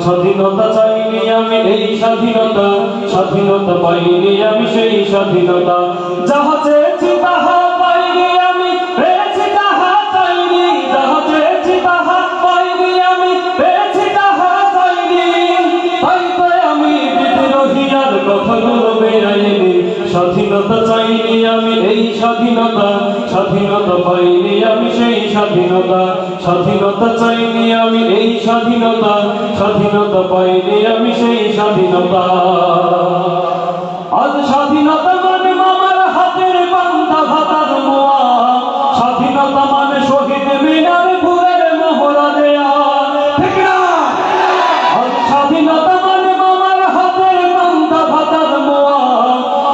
স্বাধীনতা চাইনি আমি এই স্বাধীনতা, স্বাধীনতা পাইনি আমি সেই স্বাধীনতা। যাহা চেয়েছি তাহা পাইনি আমি, পেয়েছি তাহা চাইনি। যাহা চেয়েছি তাহা পাইনি আমি, পেয়েছি তাহা চাইনি। তাই তো আমি বিদ্রোহী আর কথাগুলো বেআইনি। স্বাধীনতা চাইনি আমি এই স্বাধীনতা, স্বাধীনতা পাইনি আমি সেই স্বাধীনতা। স্বাধীনতা চাইনি আমি এই স্বাধীনতা, স্বাধীনতা পাইনি আমি সেই স্বাধীনতা। আজ স্বাধীনতা মানে মামার হাতের বান্দা ভাতার মোয়া, স্বাধীনতা মানে শহীদ মিনার ফুলের মোহরা দেয়া। ঠিক না? আজ স্বাধীনতা মানে মামার হাতের বান্দা ভাতার মোয়া,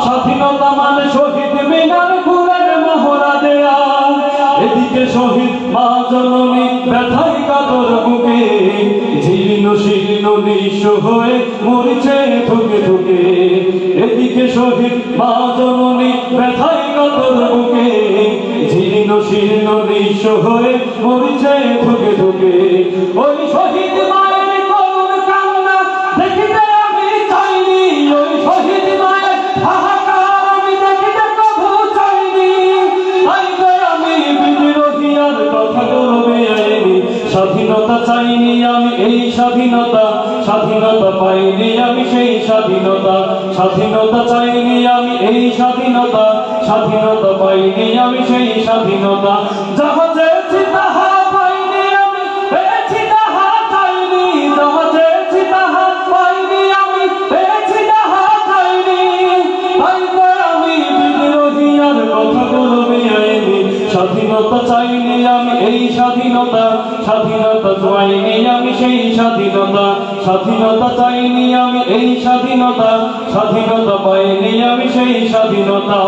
স্বাধীনতা মানে শহীদ মিনার ফুলের মোহরা দেয়া। এদিকে শহীদ মা জননী ব্যথায় কাতর বুকে, জীর্ণ শীর্ণ নিঃস্ব হয়ে মরছে থুকে থুকে। এদিকে শহীদ মা জননী ব্যথায় কাতর বুকে, জীর্ণ শীর্ণ নিঃস্ব হয়ে মরছে থুকে থুকে। ওই শহীদ মায়ের করুণ কান্না দেখিতে আমি চাইনি, ওই শহীদ মায়ের হাহাকার আমি দেখিতে কভু চাইনি। তাই তো আমি বিদ্রোহী আর কথাগুলো বেআইনি। স্বাধীনতা চাইনি আমি এই স্বাধীনতা, স্বাধীনতা পাইনি আমি সেই স্বাধীনতা। স্বাধীনতা চাইনি আমি এই স্বাধীনতা, স্বাধীনতা পাইনি আমি সেই স্বাধীনতা। যাহা চেয়েছি তাহা পাইনি আমি, পেয়েছি তাহা চাইনি। যাহা চেয়েছি তাহা পাইনি আমি, পেয়েছি তাহা চাইনি। তাই তো আমি বিদ্রোহী আর কথাগুলো বেআইনি। স্বাধীনতা চাইনি আমি এই স্বাধীনতা, স্বাধীনতা চাইনি আমি সেই স্বাধীনতা। স্বাধীনতা চাইনি আমি এই স্বাধীনতা, স্বাধীনতা পাইনি আমি সেই স্বাধীনতা।